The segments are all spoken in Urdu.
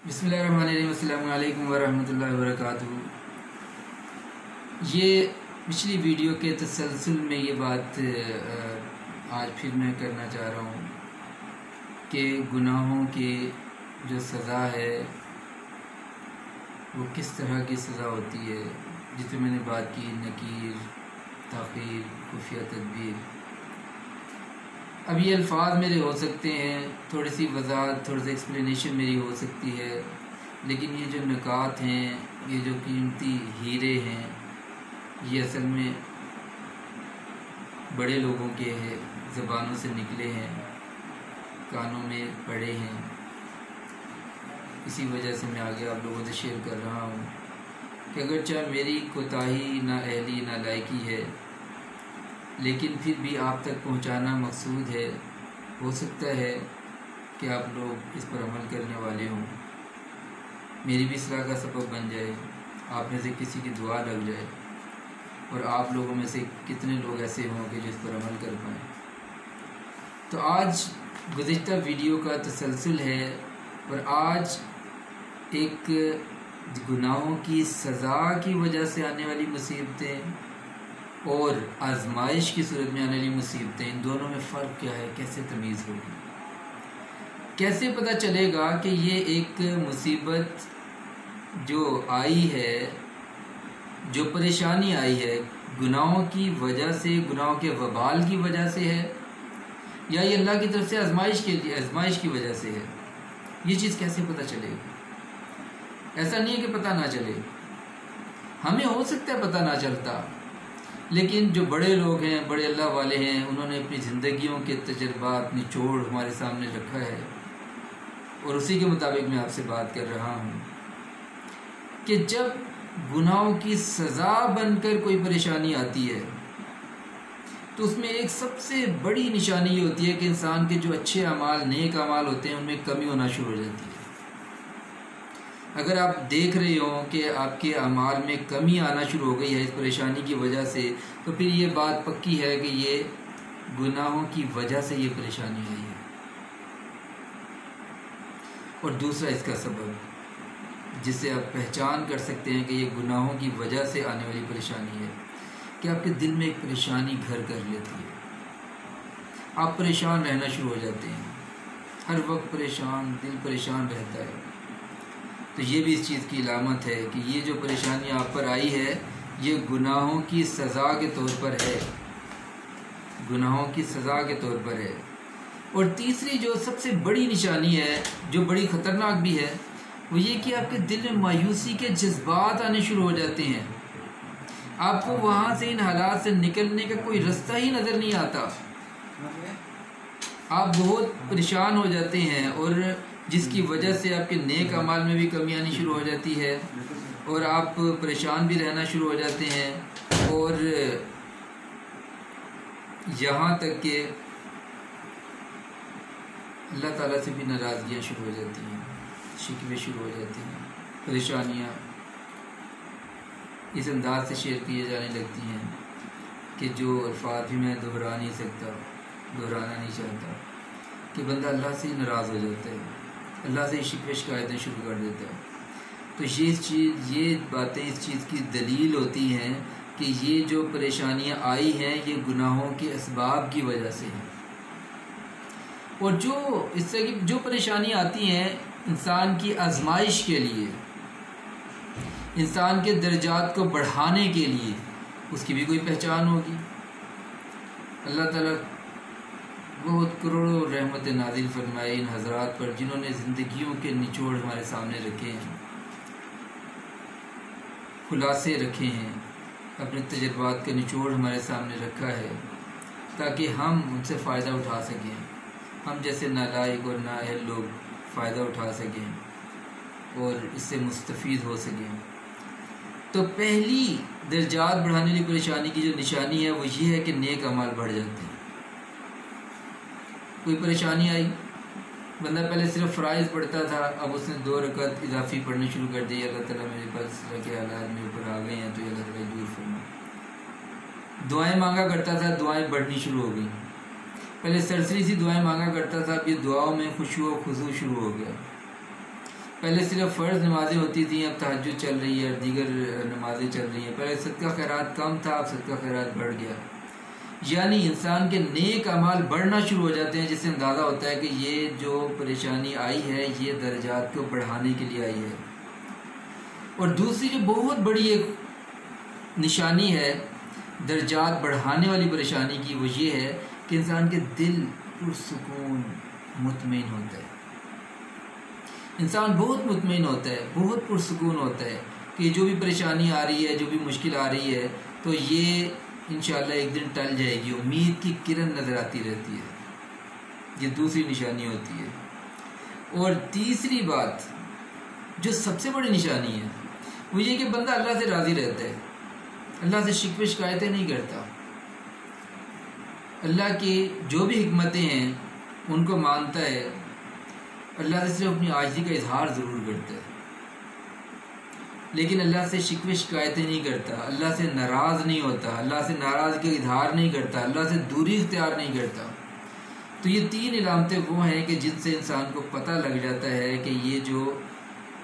بسم اللہ الرحمن الرحیم، السلام علیکم ورحمۃ اللہ وبرکاتہ۔ یہ پچھلی ویڈیو کے تسلسل میں یہ بات آج پھر میں کرنا چاہ رہا ہوں کہ گناہوں کی جو سزا ہے وہ کس طرح کی سزا ہوتی ہے، جس میں نے بات کی نکیر، تاخیر، خفیہ تدبیر۔ اب یہ الفاظ میرے ہو سکتے ہیں، تھوڑی سی وضاحت، تھوڑی سی ایکسپلینیشن میری ہو سکتی ہے، لیکن یہ جو نکات ہیں، یہ جو قیمتی ہیرے ہیں، یہ اصل میں بڑے لوگوں کے زبانوں سے نکلے ہیں، کانوں میں پڑے ہیں۔ اسی وجہ سے میں آگے آپ لوگوں سے شیئر کر رہا ہوں کہ اگرچہ میری کوتاہی نہ اہلی نہ لائقی ہے، لیکن پھر بھی آپ تک پہنچانا مقصود ہے۔ ہو سکتا ہے کہ آپ لوگ اس پر عمل کرنے والے ہوں، میری بھی اصلاح کا سبب بن جائے، آپ میں سے کسی کی دعا لگ جائے، اور آپ لوگوں میں سے کتنے لوگ ایسے ہوں کہ جو اس پر عمل کر پائیں۔ تو آج گزشتہ ویڈیو کا تسلسل ہے، اور آج ایک گناہوں کی سزا کی وجہ سے آنے والی مصیبتیں اور آزمائش کی صورت میں آنے والی مصیبتیں، ان دونوں میں فرق کیا ہے، کیسے تمیز ہوگی، کیسے پتہ چلے گا کہ یہ ایک مصیبت جو آئی ہے، جو پریشانی آئی ہے، گناہوں کی وجہ سے، گناہوں کے وبال کی وجہ سے ہے، یا یہ اللہ کی طرف سے آزمائش کی وجہ سے ہے۔ یہ چیز کیسے پتہ چلے گی؟ ایسا نہیں ہے کہ پتہ نہ چلے، ہمیں ہو سکتا ہے پتہ نہ چلتا، لیکن جو بڑے لوگ ہیں، بڑے اللہ والے ہیں، انہوں نے اپنی زندگیوں کے تجربات نچوڑ ہمارے سامنے رکھا ہے، اور اسی کے مطابق میں آپ سے بات کر رہا ہوں کہ جب گناہوں کی سزا بن کر کوئی پریشانی آتی ہے تو اس میں ایک سب سے بڑی نشانی یہ ہوتی ہے کہ انسان کے جو اچھے اعمال، نیک اعمال ہوتے ہیں، ان میں کمی ہونا شروع ہو جاتی ہے۔ اگر آپ دیکھ رہے ہوں کہ آپ کے اعمال میں کمی آنا شروع ہو گئی ہے اس پریشانی کی وجہ سے، تو پھر یہ بات پکی ہے کہ یہ گناہوں کی وجہ سے یہ پریشانی آئی ہے۔ اور دوسرا اس کا سبب جسے آپ پہچان کر سکتے ہیں کہ یہ گناہوں کی وجہ سے آنے والی پریشانی ہے، کہ آپ کے دل میں ایک پریشانی گھر کر لیتی ہے، آپ پریشان رہنا شروع ہو جاتے ہیں، ہر وقت پریشان، دل پریشان رہتا ہے۔ تو یہ بھی اس چیز کی علامت ہے کہ یہ جو پریشانی آپ پر آئی ہے، یہ گناہوں کی سزا کے طور پر ہے، گناہوں کی سزا کے طور پر ہے۔ اور تیسری جو سب سے بڑی نشانی ہے، جو بڑی خطرناک بھی ہے، وہ یہ کہ آپ کے دل میں مایوسی کے جذبات آنے شروع ہو جاتے ہیں، آپ کو وہاں سے، ان حالات سے نکلنے کا کوئی رستہ ہی نظر نہیں آتا، آپ بہت پریشان ہو جاتے ہیں، اور جس کی وجہ سے آپ کے نیک اعمال میں بھی کمی آنی شروع ہو جاتی ہے، اور آپ پریشان بھی رہنا شروع ہو جاتے ہیں، اور یہاں تک کہ اللہ تعالیٰ سے بھی ناراضگیاں شروع ہو جاتی ہیں، شکوے شروع ہو جاتے ہیں، پریشانیاں اس انداز سے شیئر کیے جانے لگتی ہیں کہ جو الفاظ بھی میں دہرا نہیں سکتا، دہرانا نہیں چاہتا، کہ بندہ اللہ سے ہی ناراض ہو جاتا ہے، اللہ سے ہی شکوے شکایتیں شروع کر دیتا ہے۔ تو یہ باتیں اس چیز کی دلیل ہوتی ہیں کہ یہ جو پریشانیاں آئی ہیں، یہ گناہوں کے اسباب کی وجہ سے ہیں۔ اور جو اس طرح کی جو پریشانیاں آتی ہیں انسان کی آزمائش کے لیے، انسان کے درجات کو بڑھانے کے لیے، اس کی بھی کوئی پہچان ہوگی۔ اللہ تعالیٰ بہت کروڑوں رحمت نازل فرمائے ان حضرات پر، جنہوں نے زندگیوں کے نچوڑ ہمارے سامنے رکھے ہیں، خلاصے رکھے ہیں، اپنے تجربات کا نچوڑ ہمارے سامنے رکھا ہے، تاکہ ہم ان سے فائدہ اٹھا سکیں، ہم جیسے نالائق اور نااہل لوگ فائدہ اٹھا سکیں اور اس سے مستفید ہو سکیں۔ تو پہلی درجات بڑھانے والی پریشانی کی جو نشانی ہے وہ یہ ہے کہ نیک اعمال بڑھ جاتے ہیں۔ کوئی پریشانی آئی، بندہ پہلے صرف فرائض پڑھتا تھا، اب اس نے 2 رکعت اضافی پڑھنی شروع کر دی، اللہ تعالیٰ میرے پاس اس طرح کے حالات میرے اوپر آ گئے ہیں تو اللہ تعالیٰ دور فرمائے۔ دعائیں مانگا کرتا تھا، دعائیں بڑھنی شروع ہو گئی، پہلے سرسری سی دعائیں مانگا کرتا تھا، اب یہ دعاؤں میں خشوع و خضوع شروع ہو گیا۔ پہلے صرف فرض نمازیں ہوتی تھیں، اب تہجد چل رہی ہے اور دیگر نمازیں چل رہی ہیں. پہلے صدقہ خیرات کم تھا، اب صدقہ خیرات بڑھ گیا. یعنی انسان کے نیک اعمال بڑھنا شروع ہو جاتے ہیں، جس سے اندازہ ہوتا ہے کہ یہ جو پریشانی آئی ہے یہ درجات کو بڑھانے کے لیے آئی ہے. اور دوسری جو بہت بڑی ایک نشانی ہے درجات بڑھانے والی پریشانی کی، وہ یہ ہے کہ انسان کے دل پرسکون مطمئن ہوتا ہے. انسان بہت مطمئن ہوتا ہے، بہت پرسکون ہوتا ہے کہ جو بھی پریشانی آ رہی ہے، جو بھی مشکل آ رہی ہے، تو یہ انشاءاللہ ایک دن ٹل جائے گی. امید کی کرن نظر آتی رہتی ہے. یہ دوسری نشانی ہوتی ہے. اور تیسری بات جو سب سے بڑی نشانی ہے وہ یہ کہ بندہ اللہ سے راضی رہتا ہے، اللہ سے شکوے شکایتیں نہیں کرتا، اللہ کی جو بھی حکمتیں ہیں ان کو مانتا ہے، اللہ سے صرف اپنی عاجزی کا اظہار ضرور کرتا ہے، لیکن اللہ سے شکوے شکایتیں نہیں کرتا، اللہ سے ناراض نہیں ہوتا، اللہ سے ناراضگی کا اظہار نہیں کرتا، اللہ سے دوری اختیار نہیں کرتا. تو یہ تین علامتیں وہ ہیں کہ جن سے انسان کو پتہ لگ جاتا ہے کہ یہ جو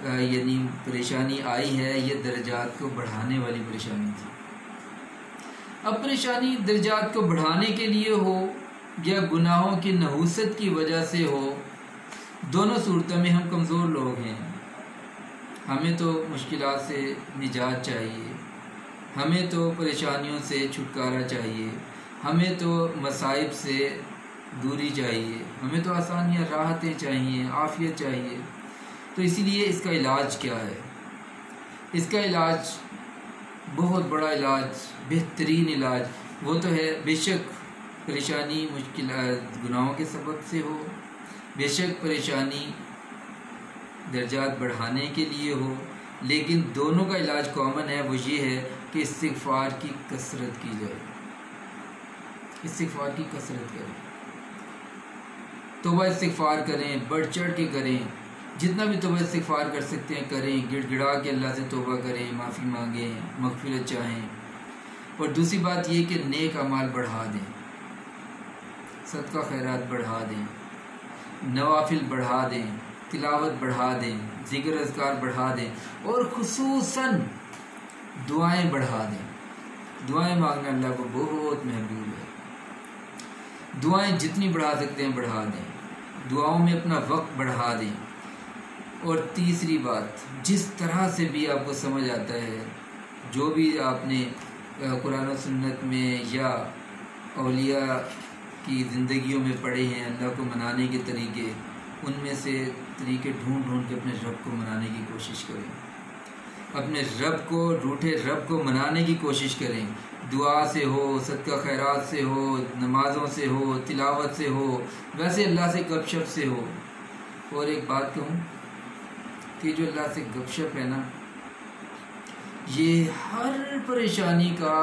یعنی پریشانی آئی ہے یہ درجات کو بڑھانے والی پریشانی تھی. اب پریشانی درجات کو بڑھانے کے لیے ہو یا گناہوں کی نحوست کی وجہ سے ہو، دونوں صورتوں میں ہم کمزور لوگ ہیں. ہمیں تو مشکلات سے نجات چاہیے، ہمیں تو پریشانیوں سے چھٹکارا چاہیے، ہمیں تو مصائب سے دوری چاہیے، ہمیں تو آسانیاں راحتیں چاہیے، عافیت چاہیے. تو اسی لیے اس کا علاج کیا ہے؟ اس کا علاج بہت بڑا علاج، بہترین علاج وہ تو ہے بے شک پریشانی مشکلات گناہوں کے سبب سے ہو، بے شک پریشانی درجات بڑھانے کے لیے ہو، لیکن دونوں کا علاج کامن ہے. وہ یہ ہے کہ استغفار کی کثرت کی جائے، استغفار کی کثرت کریں، توبہ استغفار کریں، بڑھ چڑھ کے کریں، جتنا بھی توبہ استغفار کر سکتے ہیں کریں، گڑ گڑا کے اللہ سے توبہ کریں، معافی مانگیں، مغفرت چاہیں. اور دوسری بات یہ کہ نیک اعمال بڑھا دیں، صدقہ خیرات بڑھا دیں، نوافل بڑھا دیں، تلاوت بڑھا دیں، ذکر اذکار بڑھا دیں، اور خصوصاً دعائیں بڑھا دیں. دعائیں مانگنا اللہ کو بہت محبوب ہے. دعائیں جتنی بڑھا سکتے ہیں بڑھا دیں، دعاؤں میں اپنا وقت بڑھا دیں. اور تیسری بات، جس طرح سے بھی آپ کو سمجھ آتا ہے، جو بھی آپ نے قرآن و سنت میں یا اولیاء کی زندگیوں میں پڑھے ہیں اللہ کو منانے کے طریقے، ان میں سے طریقے ڈھونڈ ڈھونڈ کے اپنے رب کو منانے کی کوشش کریں، اپنے رب کو روٹھے رب کو منانے کی کوشش کریں. دعا سے ہو، صدقہ خیرات سے ہو، نمازوں سے ہو، تلاوت سے ہو، ویسے اللہ سے گپ شپ سے ہو. اور ایک بات کہوں کہ جو اللہ سے گپ شپ ہے نا، یہ ہر پریشانی کا،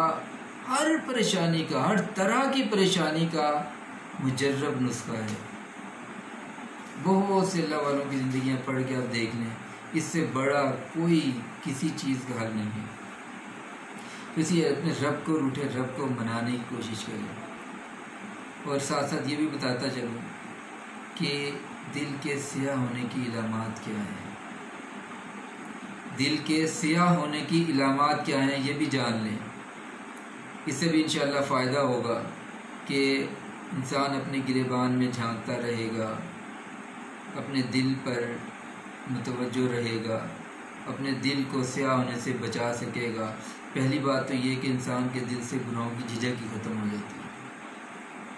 ہر طرح کی پریشانی کا مجرب نسخہ ہے. بہت سے اللہ والوں کی زندگیاں پڑھ کے آپ دیکھ لیں، اس سے بڑا کوئی کسی چیز کا حل نہیں ہے. اس لیے اپنے رب کو، روٹھے رب کو منانے کی کوشش کریں. اور ساتھ ساتھ یہ بھی بتاتا چلوں کہ دل کے سیاہ ہونے کی علامات کیا ہیں. دل کے سیاہ ہونے کی علامات کیا ہیں یہ بھی جان لیں. اس سے بھی انشاءاللہ فائدہ ہوگا کہ انسان اپنے گریبان میں جھانکتا رہے گا، اپنے دل پر متوجہ رہے گا، اپنے دل کو سیاہ ہونے سے بچا سکے گا. پہلی بات تو یہ کہ انسان کے دل سے گناہوں کی جھجک ہی ختم ہو جاتی ہے.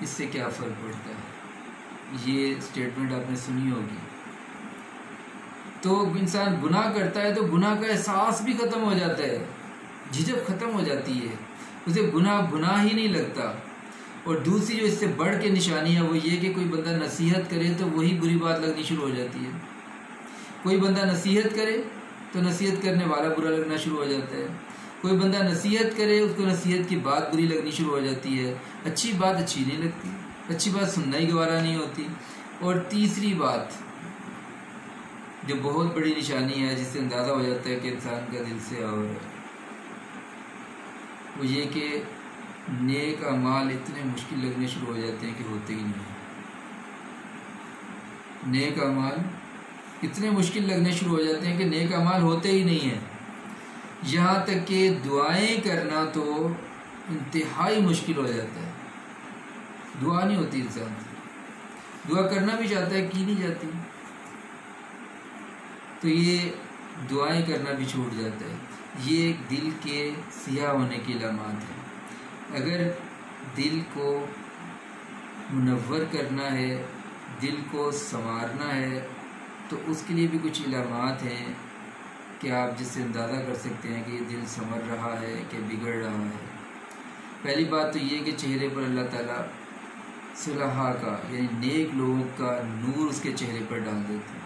اس سے کیا فرق پڑتا ہے؟ یہ اسٹیٹمنٹ آپ نے سنی ہوگی. تو انسان گناہ کرتا ہے تو گناہ کا احساس بھی ختم ہو جاتا ہے، جھجک ختم ہو جاتی ہے، اسے گناہ ہی نہیں لگتا. اور دوسری جو اس سے بڑھ کے نشانی ہے وہ یہ کہ کوئی بندہ نصیحت کرے تو وہی بری بات لگنی شروع ہو جاتی ہے. کوئی بندہ نصیحت کرے تو نصیحت کرنے والا برا لگنا شروع ہو جاتا ہے. کوئی بندہ نصیحت کرے اس کو نصیحت کی بات بری لگنی شروع ہو جاتی ہے، اچھی بات اچھی نہیں لگتی، اچھی بات سننا ہی گوارا نہیں ہوتی. اور تیسری بات جو بہت بڑی نشانی ہے جس سے اندازہ ہو جاتا ہے کہ انسان کا دل سے اور وہ یہ کہ نیک اعمال اتنے مشکل لگنے شروع ہو جاتے ہیں کہ ہوتے ہی نہیں. نیک اعمال اتنے مشکل لگنے شروع ہو جاتے ہیں کہ نیک اعمال ہوتے ہی نہیں ہیں، یہاں تک کہ دعائیں کرنا تو انتہائی مشکل ہو جاتا ہے، دعا نہیں ہوتی، انسان دعا کرنا بھی چاہتا ہے، کی نہیں جاتی، تو یہ دعائیں کرنا بھی چھوٹ جاتا ہے۔ یہ ایک دل کے سیاہ ہونے کی علامات ہیں۔ اگر دل کو منور کرنا ہے، دل کو سنوارنا ہے، تو اس کے لیے بھی کچھ علامات ہیں کہ آپ جس سے اندازہ کر سکتے ہیں کہ یہ دل سنور رہا ہے کہ بگڑ رہا ہے۔ پہلی بات تو یہ کہ چہرے پر اللہ تعالیٰ صلحاء کا یعنی نیک لوگوں کا نور اس کے چہرے پر ڈال دیتے ہیں۔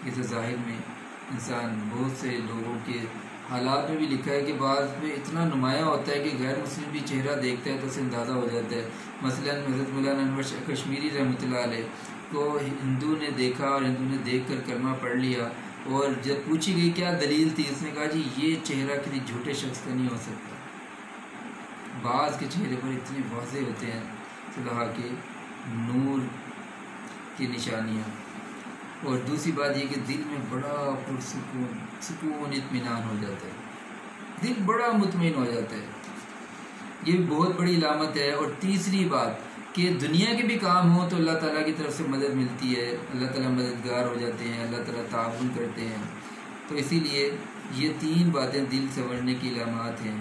یہ تو ظاہر میں انسان بہت سے لوگوں کے حالات میں بھی لکھا ہے کہ بعض میں اتنا نمایاں ہوتا ہے کہ غیر مسلم بھی چہرہ دیکھتا ہے تو اسے اندازہ ہو جاتا ہے۔ مثلا حضرت مولانا انور شاہ کشمیری رحمۃ اللہ علیہ کو ہندو نے دیکھا اور ہندو نے دیکھ کر کلمہ پڑھ لیا، اور جب پوچھی گئی کیا دلیل تھی، اس نے کہا جی یہ چہرہ کسی جھوٹے شخص کا نہیں ہو سکتا۔ بعض کے چہرے پر اتنے واضح ہوتے ہیں صلحاء کے نور کی نشانیاں۔ اور دوسری بات یہ کہ دل میں بڑا سکون اطمینان ہو جاتا ہے، دل بڑا مطمئن ہو جاتا ہے، یہ بھی بہت بڑی علامت ہے۔ اور تیسری بات کہ دنیا کے بھی کام ہوں تو اللہ تعالیٰ کی طرف سے مدد ملتی ہے، اللہ تعالیٰ مددگار ہو جاتے ہیں، اللہ تعالیٰ تعاون کرتے ہیں۔ تو اسی لیے یہ 3 باتیں دل سنورنے کی علامات ہیں،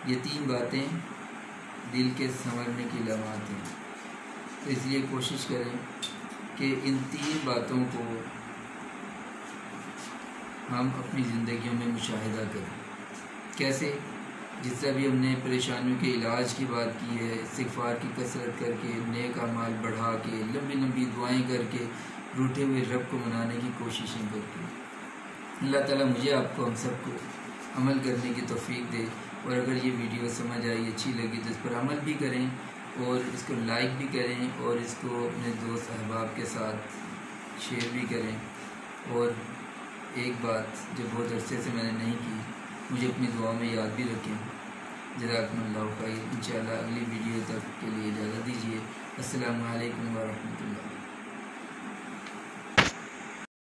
یہ 3 باتیں دل کے سنورنے کی علامات ہیں۔ تو اس لیے کوشش کریں کہ ان 3 باتوں کو ہم اپنی زندگیوں میں مشاہدہ کریں۔ کیسے؟ جس طرح بھی ہم نے پریشانیوں کے علاج کی بات کی ہے، استغفار کی کثرت کر کے، نیک اعمال بڑھا کے، لمبی لمبی دعائیں کر کے، روٹھے ہوئے رب کو منانے کی کوششیں کر کے۔ اللہ تعالیٰ مجھے، آپ کو، ہم سب کو عمل کرنے کی توفیق دے، اور اگر یہ ویڈیو سمجھ آئی، اچھی لگی تو اس پر عمل بھی کریں، اور اس کو لائک بھی کریں، اور اس کو اپنے دوست احباب کے ساتھ شیئر بھی کریں۔ اور ایک بات جو بہت عرصے سے میں نے نہیں کی، مجھے اپنی دعا میں یاد بھی رکھیں۔ جزاکم اللہ خیر۔ انشاءاللہ اگلی ویڈیو تک کے لیے اجازت دیجیے۔ السلام علیکم ورحمۃ اللہ۔